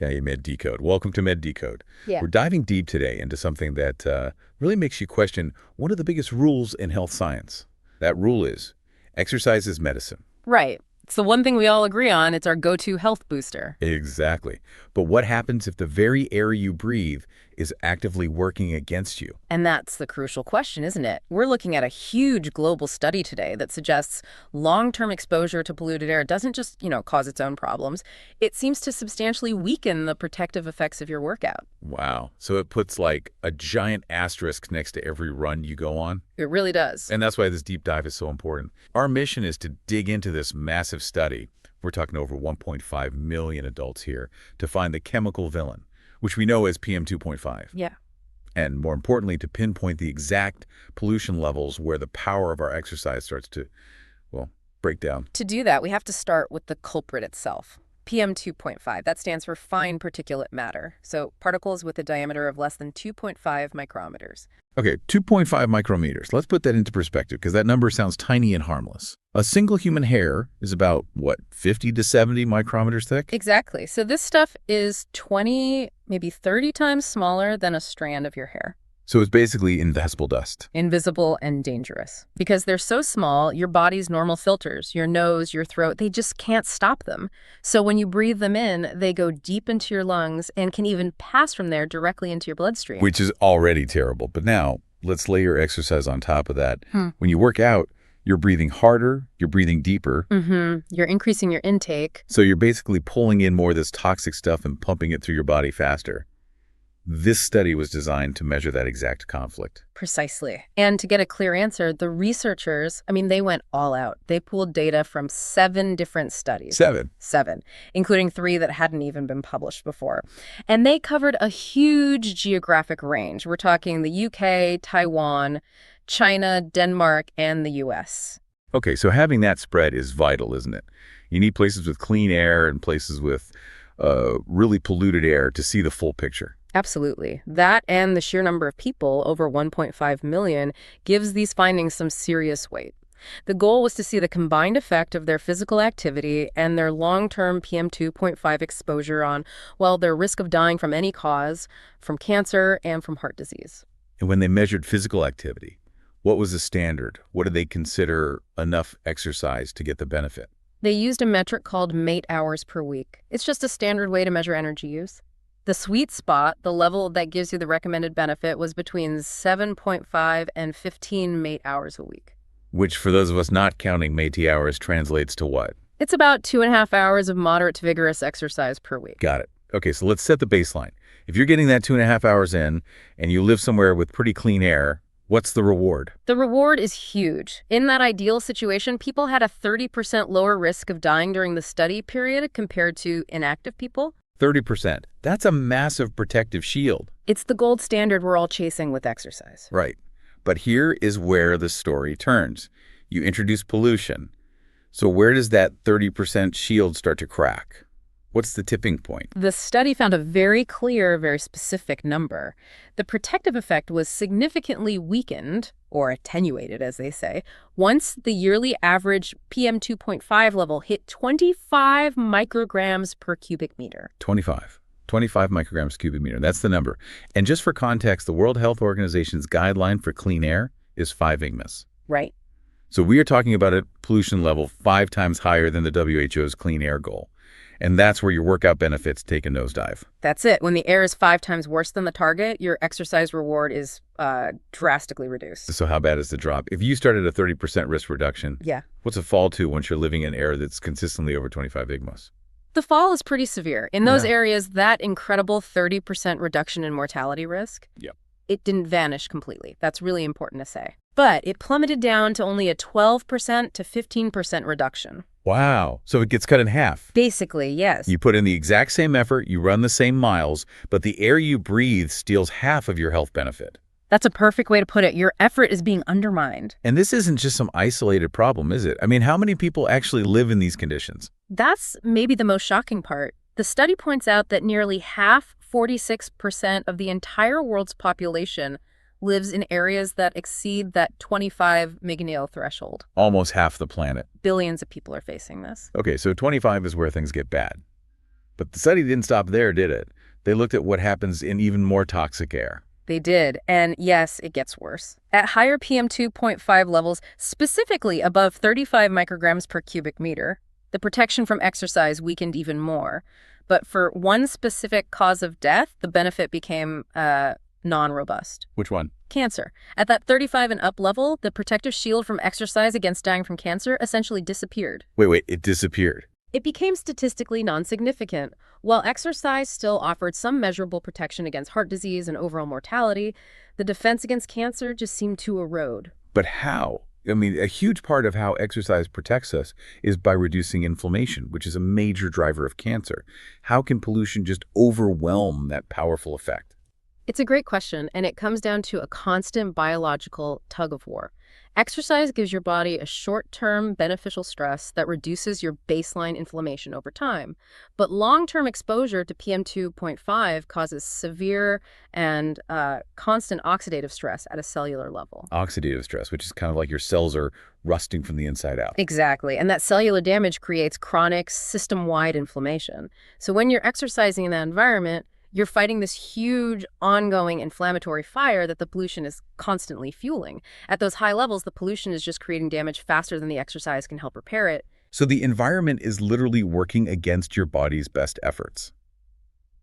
Hey, Med Decode. Welcome to Med Decode. Yeah. We're diving deep today into something that really makes you question one of the biggest rules in health science. That rule is exercise is medicine. Right. It's the one thing we all agree on. It's our go-to health booster. Exactly. But what happens if the very air you breathe is actively working against you? And that's the crucial question, isn't it? We're looking at a huge global study today that suggests long-term exposure to polluted air doesn't just, cause its own problems. It seems to substantially weaken the protective effects of your workout. Wow. So it puts like a giant asterisk next to every run you go on? It really does. And that's why this deep dive is so important. Our mission is to dig into this massive study. We're talking over 1.5 million adults here to find the chemical villain, which we know as PM2.5. Yeah. And more importantly, to pinpoint the exact pollution levels where the power of our exercise starts to, well, break down. To do that, we have to start with the culprit itself. PM2.5, that stands for fine particulate matter. So particles with a diameter of less than 2.5 micrometers. Okay, 2.5 micrometers. Let's put that into perspective because that number sounds tiny and harmless. A single human hair is about, 50 to 70 micrometers thick? Exactly. So this stuff is 20, maybe 30 times smaller than a strand of your hair. So it's basically invisible dust. Invisible and dangerous. Because they're so small, your body's normal filters, your nose, your throat, they just can't stop them. So when you breathe them in, they go deep into your lungs and can even pass from there directly into your bloodstream. Which is already terrible. But now, let's lay your exercise on top of that. When you work out, you're breathing harder, you're breathing deeper. You're increasing your intake. So you're basically pulling in more of this toxic stuff and pumping it through your body faster. This study was designed to measure that exact conflict. Precisely. And to get a clear answer, the researchers, they went all out. They pulled data from 7 different studies. 7? 7, including 3 that hadn't even been published before. And they covered a huge geographic range. We're talking the UK, Taiwan, China, Denmark, and the US. Okay, so having that spread is vital, isn't it? You need places with clean air and places with really polluted air to see the full picture. Absolutely. That and the sheer number of people, over 1.5 million, gives these findings some serious weight. The goal was to see the combined effect of their physical activity and their long-term PM2.5 exposure on, their risk of dying from any cause, from cancer, and from heart disease. And when they measured physical activity, what was the standard? What did they consider enough exercise to get the benefit? They used a metric called mate hours per week. It's just a standard way to measure energy use. The sweet spot, the level that gives you the recommended benefit, was between 7.5 and 15 mate hours a week. Which, for those of us not counting Métis hours, translates to what? It's about 2.5 hours of moderate to vigorous exercise per week. Got it. Okay, so let's set the baseline. If you're getting that 2.5 hours in and you live somewhere with pretty clean air, what's the reward? The reward is huge. In that ideal situation, people had a 30% lower risk of dying during the study period compared to inactive people. 30%. That's a massive protective shield. It's the gold standard we're all chasing with exercise. Right. But here is where the story turns. You introduce pollution. So where does that 30% shield start to crack? What's the tipping point? The study found a very clear, very specific number. The protective effect was significantly weakened, or attenuated, as they say, once the yearly average PM2.5 level hit 25 micrograms per cubic meter. 25 micrograms cubic meter. That's the number. And just for context, the World Health Organization's guideline for clean air is 5 IGMAs. Right. So we are talking about a pollution level 5 times higher than the WHO's clean air goal. And that's where your workout benefits take a nosedive. That's it. When the air is 5 times worse than the target, your exercise reward is drastically reduced. So how bad is the drop? If you started a 30% risk reduction, Yeah. What's a fall to once you're living in air that's consistently over 25 IGMAs? The fall is pretty severe. In those areas, that incredible 30% reduction in mortality risk, it didn't vanish completely. That's really important to say. But it plummeted down to only a 12% to 15% reduction. Wow. So it gets cut in half. Basically, yes. You put in the exact same effort, you run the same miles, but the air you breathe steals half of your health benefit. That's a perfect way to put it. Your effort is being undermined. And this isn't just some isolated problem, is it? How many people actually live in these conditions? That's maybe the most shocking part. The study points out that nearly half, 46% of the entire world's population lives in areas that exceed that 25 meganeal threshold. Almost half the planet. Billions of people are facing this. Okay, so 25 is where things get bad. But the study didn't stop there, did it? They looked at what happens in even more toxic air. They did, and yes, it gets worse. At higher PM2.5 levels, specifically above 35 micrograms per cubic meter, the protection from exercise weakened even more. But for one specific cause of death, the benefit became non-robust. Which one? Cancer. At that 35 and up level, the protective shield from exercise against dying from cancer essentially disappeared. Wait, it disappeared. It became statistically non-significant. While exercise still offered some measurable protection against heart disease and overall mortality, the defense against cancer just seemed to erode. But how? I mean, a huge part of how exercise protects us is by reducing inflammation, which is a major driver of cancer. How can pollution just overwhelm that powerful effect? It's a great question, and it comes down to a constant biological tug-of-war. Exercise gives your body a short-term beneficial stress that reduces your baseline inflammation over time. But long-term exposure to PM2.5 causes severe and constant oxidative stress at a cellular level. Oxidative stress, which is kind of like your cells are rusting from the inside out. Exactly. And that cellular damage creates chronic system-wide inflammation. So when you're exercising in that environment, you're fighting this huge, ongoing inflammatory fire that the pollution is constantly fueling. At those high levels, the pollution is just creating damage faster than the exercise can help repair it. So the environment is literally working against your body's best efforts.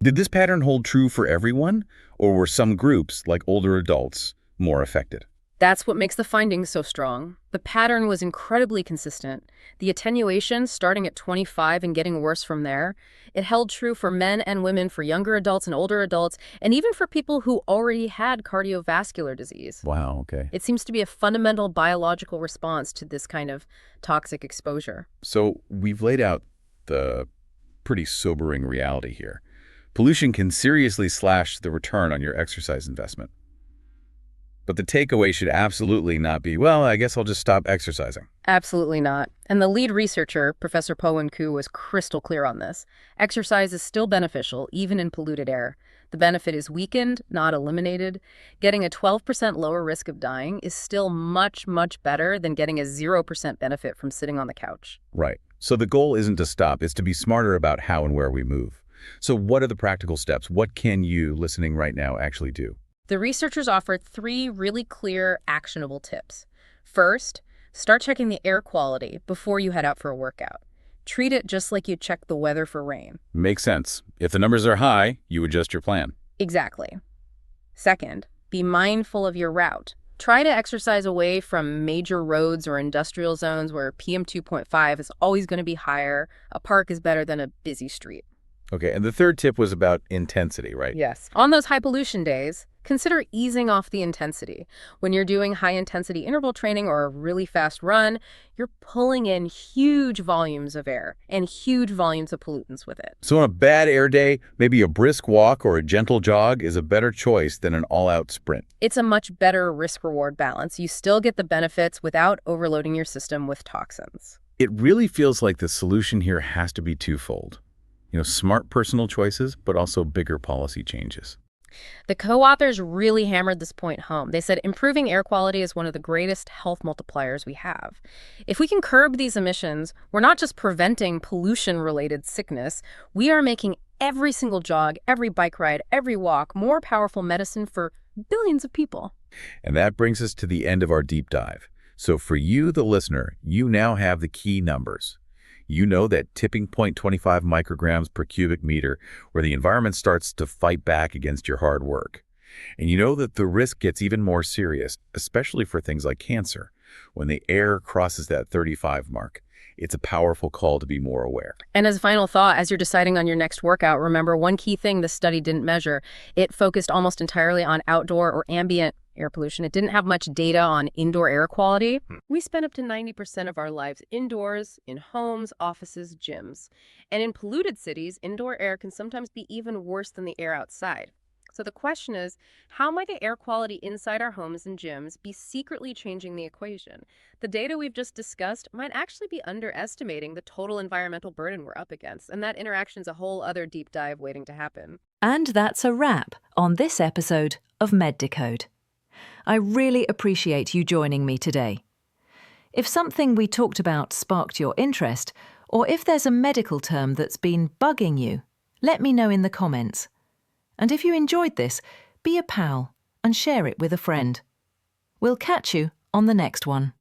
Did this pattern hold true for everyone, or were some groups, like older adults, more affected? That's what makes the findings so strong. The pattern was incredibly consistent. The attenuation, starting at 25 and getting worse from there, it held true for men and women, for younger adults and older adults, and even for people who already had cardiovascular disease. Wow, okay. It seems to be a fundamental biological response to this kind of toxic exposure. So we've laid out the pretty sobering reality here. Pollution can seriously slash the return on your exercise investment. But the takeaway should absolutely not be, well, I guess I'll just stop exercising. Absolutely not. And the lead researcher, Professor Po and Koo, was crystal clear on this. Exercise is still beneficial, even in polluted air. The benefit is weakened, not eliminated. Getting a 12% lower risk of dying is still much, much better than getting a 0% benefit from sitting on the couch. Right. So the goal isn't to stop, it's to be smarter about how and where we move. So what are the practical steps? What can you, listening right now, actually do? The researchers offered 3 really clear, actionable tips. First, start checking the air quality before you head out for a workout. Treat it just like you'd check the weather for rain. Makes sense. If the numbers are high, you adjust your plan. Exactly. Second, be mindful of your route. Try to exercise away from major roads or industrial zones where PM2.5 is always going to be higher. A park is better than a busy street. Okay, and the third tip was about intensity, right? Yes. On those high pollution days, consider easing off the intensity. When you're doing high-intensity interval training or a really fast run, you're pulling in huge volumes of air and huge volumes of pollutants with it. So on a bad air day, maybe a brisk walk or a gentle jog is a better choice than an all-out sprint. It's a much better risk-reward balance. You still get the benefits without overloading your system with toxins. It really feels like the solution here has to be twofold. Smart personal choices, but also bigger policy changes. The co-authors really hammered this point home. They said improving air quality is one of the greatest health multipliers we have. If we can curb these emissions, we're not just preventing pollution-related sickness, we are making every single jog, every bike ride, every walk more powerful medicine for billions of people. And that brings us to the end of our deep dive. So for you, the listener, you now have the key numbers. You know that tipping point 25 micrograms per cubic meter where the environment starts to fight back against your hard work. And you know that the risk gets even more serious, especially for things like cancer. When the air crosses that 35 mark, it's a powerful call to be more aware. And as a final thought, as you're deciding on your next workout, remember one key thing the study didn't measure. It focused almost entirely on outdoor or ambient air pollution. It didn't have much data on indoor air quality. We spend up to 90% of our lives indoors, in homes, offices, gyms. And in polluted cities, indoor air can sometimes be even worse than the air outside. So the question is, how might the air quality inside our homes and gyms be secretly changing the equation? The data we've just discussed might actually be underestimating the total environmental burden we're up against, and that interaction's a whole other deep dive waiting to happen. And that's a wrap on this episode of MedDecode. I really appreciate you joining me today. If something we talked about sparked your interest, or if there's a medical term that's been bugging you, Let me know in the comments. And if you enjoyed this, be a pal and share it with a friend. We'll catch you on the next one.